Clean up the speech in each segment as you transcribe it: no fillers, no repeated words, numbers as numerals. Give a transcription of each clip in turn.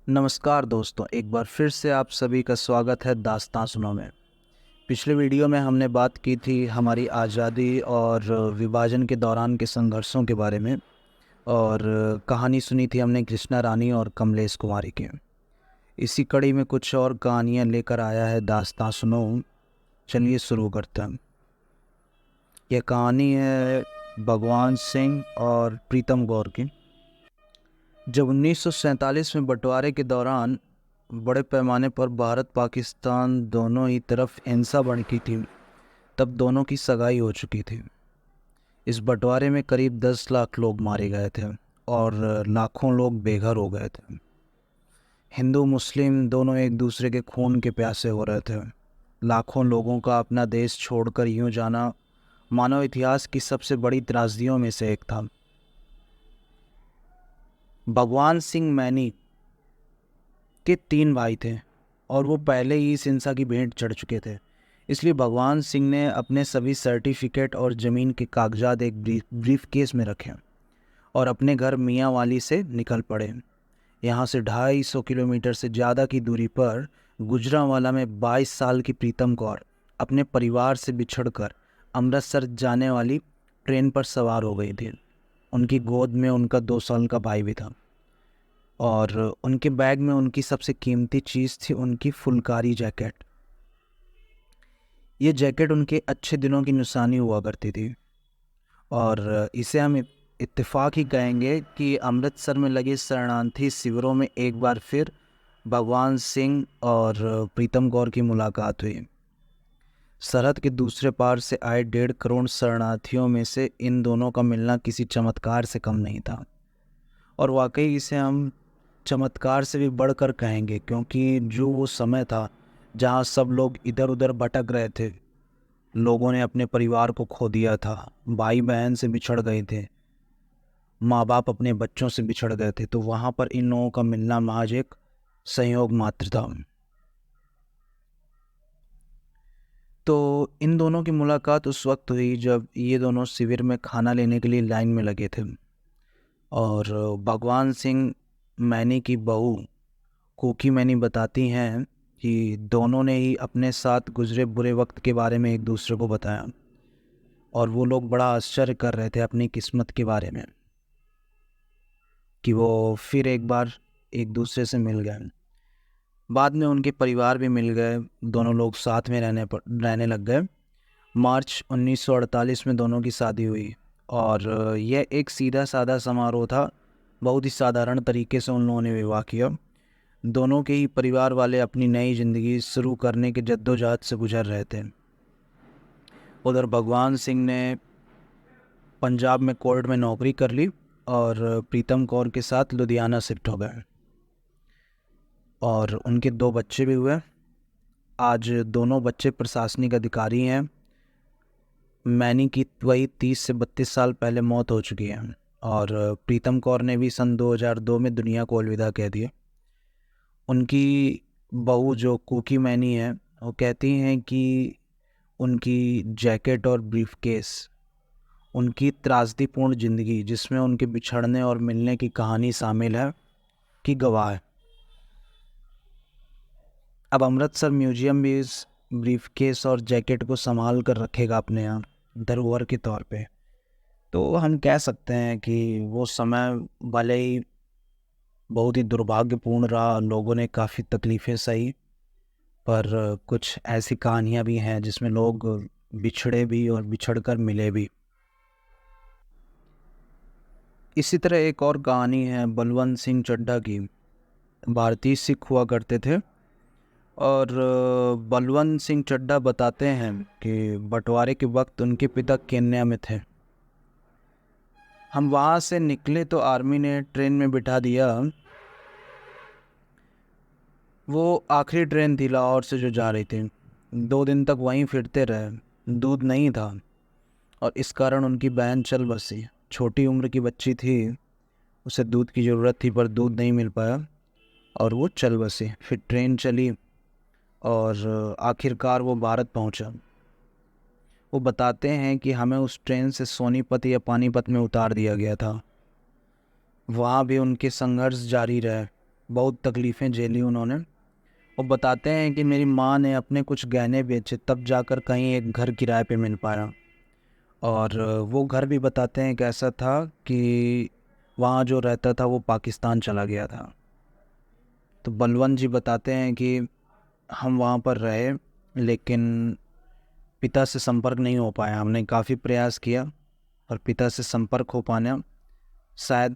नमस्कार दोस्तों, एक बार फिर से आप सभी का स्वागत है दास्तां सुनो में। पिछले वीडियो में हमने बात की थी हमारी आज़ादी और विभाजन के दौरान के संघर्षों के बारे में, और कहानी सुनी थी हमने कृष्णा रानी और कमलेश कुमारी की। इसी कड़ी में कुछ और कहानियाँ लेकर आया है दास्तां सुनो। चलिए शुरू करते हैं। यह कहानी है भगवान सिंह और प्रीतम गौर की। जब 1947 में बंटवारे के दौरान बड़े पैमाने पर भारत पाकिस्तान दोनों ही तरफ हिंसा भड़की थी, तब दोनों की सगाई हो चुकी थी। इस बंटवारे में करीब 10 लाख लोग मारे गए थे और लाखों लोग बेघर हो गए थे। हिंदू मुस्लिम दोनों एक दूसरे के खून के प्यासे हो रहे थे। लाखों लोगों का अपना देश छोड़कर यूं जाना मानव इतिहास की सबसे बड़ी त्रासदियों में से एक था। भगवान सिंह मैनी के 3 भाई थे और वो पहले ही इस हिंसा की भेंट चढ़ चुके थे। इसलिए भगवान सिंह ने अपने सभी सर्टिफिकेट और ज़मीन के कागजात एक ब्रीफ केस में रखे और अपने घर मियाँ वाली से निकल पड़े। यहाँ से 250 किलोमीटर से ज़्यादा की दूरी पर गुजरांवाला में 22 साल की प्रीतम कौर अपने परिवार से बिछड़कर अमृतसर जाने वाली ट्रेन पर सवार हो गई थी। उनकी गोद में उनका 2 साल का भाई भी था और उनके बैग में उनकी सबसे कीमती चीज़ थी उनकी फुलकारी जैकेट। ये जैकेट उनके अच्छे दिनों की निशानी हुआ करती थी और इसे हम इत्तेफाक ही कहेंगे कि अमृतसर में लगे शरणार्थी शिविरों में एक बार फिर भगवान सिंह और प्रीतम कौर की मुलाकात हुई। सरहद के दूसरे पार से आए 1.5 करोड़ शरणार्थियों में से इन दोनों का मिलना किसी चमत्कार से कम नहीं था, और वाकई इसे हम चमत्कार से भी बढ़कर कहेंगे, क्योंकि जो वो समय था जहाँ सब लोग इधर उधर भटक रहे थे। लोगों ने अपने परिवार को खो दिया था, भाई बहन से बिछड़ गए थे, माँ बाप अपने बच्चों से बिछड़ गए थे, तो वहाँ पर इन लोगों का मिलना महज एक संयोग मात्र था। तो इन दोनों की मुलाकात उस वक्त हुई जब ये दोनों शिविर में खाना लेने के लिए लाइन में लगे थे, और भगवान सिंह मैनी की बहू कोकी मैनी बताती हैं कि दोनों ने ही अपने साथ गुजरे बुरे वक्त के बारे में एक दूसरे को बताया, और वो लोग बड़ा आश्चर्य कर रहे थे अपनी किस्मत के बारे में कि वो फिर एक बार एक दूसरे से मिल गए। बाद में उनके परिवार भी मिल गए, दोनों लोग साथ में रहने लग गए। मार्च 1948 में दोनों की शादी हुई और यह एक सीधा साधा समारोह था। बहुत ही साधारण तरीके से उन लोगों ने विवाह किया। दोनों के ही परिवार वाले अपनी नई ज़िंदगी शुरू करने के जद्दोजहद से गुजर रहे थे। उधर भगवान सिंह ने पंजाब में कोर्ट में नौकरी कर ली और प्रीतम कौर के साथ लुधियाना शिफ्ट हो गए, और उनके 2 बच्चे भी हुए। आज दोनों बच्चे प्रशासनिक अधिकारी हैं। मैनी की वही 30 से 32 साल पहले मौत हो चुकी है, और प्रीतम कौर ने भी सन 2002 में दुनिया को अलविदा कह दिया। उनकी बहू जो कुकी मैनी है, वो कहती हैं कि उनकी जैकेट और ब्रीफकेस उनकी त्रासदीपूर्ण ज़िंदगी, जिसमें उनके बिछड़ने और मिलने की कहानी शामिल है, की गवाह है। अब अमृतसर म्यूजियम भी इस ब्रीफकेस और जैकेट को संभाल कर रखेगा अपने यहाँ धरोहर के तौर पे। तो हम कह सकते हैं कि वो समय भले ही बहुत ही दुर्भाग्यपूर्ण रहा, लोगों ने काफ़ी तकलीफ़ें सही, पर कुछ ऐसी कहानियाँ भी हैं जिसमें लोग बिछड़े भी और बिछड़कर मिले भी। इसी तरह एक और कहानी है बलवंत सिंह चड्ढा की। भारतीय सिख हुआ करते थे, और बलवंत सिंह चड्ढा बताते हैं कि बंटवारे के वक्त उनके पिता केन्या में थे। हम वहाँ से निकले तो आर्मी ने ट्रेन में बिठा दिया। वो आखिरी ट्रेन थी लाहौर से जो जा रही थी। 2 दिन तक वहीं फिरते रहे। दूध नहीं था और इस कारण उनकी बहन चल बसी। छोटी उम्र की बच्ची थी, उसे दूध की ज़रूरत थी पर दूध नहीं मिल पाया और वो चल बसी। फिर ट्रेन चली और आखिरकार वो भारत पहुंचा। वो बताते हैं कि हमें उस ट्रेन से सोनीपत या पानीपत में उतार दिया गया था। वहाँ भी उनके संघर्ष जारी रहे। बहुत तकलीफ़ें झेली उन्होंने। वो बताते हैं कि मेरी माँ ने अपने कुछ गहने बेचे तब जाकर कहीं एक घर किराए पे मिल पाया। और वो घर भी बताते हैं कि ऐसा था कि वहाँ जो रहता था वो पाकिस्तान चला गया था। तो बलवंत जी बताते हैं कि हम वहाँ पर रहे, लेकिन पिता से संपर्क नहीं हो पाया। हमने काफ़ी प्रयास किया और पिता से संपर्क हो पाना शायद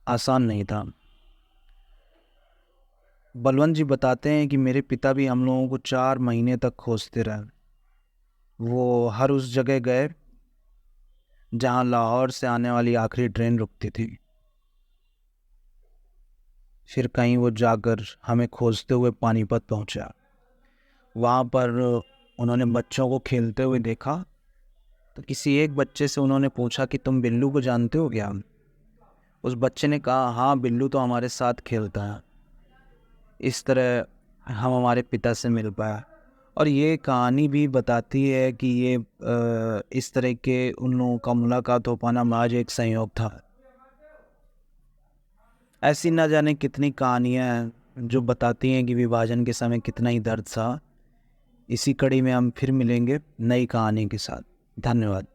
आसान नहीं था। बलवंत जी बताते हैं कि मेरे पिता भी हम लोगों को 4 महीने तक खोजते रहे। वो हर उस जगह गए जहाँ लाहौर से आने वाली आखिरी ट्रेन रुकती थी। फिर कहीं वो जाकर हमें खोजते हुए पानीपत पहुंचा। वहाँ पर उन्होंने बच्चों को खेलते हुए देखा, तो किसी एक बच्चे से उन्होंने पूछा कि तुम बिल्लू को जानते हो क्या? उस बच्चे ने कहा, हाँ बिल्लू तो हमारे साथ खेलता है। इस तरह हम हमारे पिता से मिल पाया। और ये कहानी भी बताती है कि ये इस तरह के उन लोगों का मुलाकात हो पाना महज एक संयोग था। ऐसी ना जाने कितनी कहानियाँ हैं जो बताती हैं कि विभाजन के समय कितना ही दर्द था। इसी कड़ी में हम फिर मिलेंगे नई कहानी के साथ। धन्यवाद।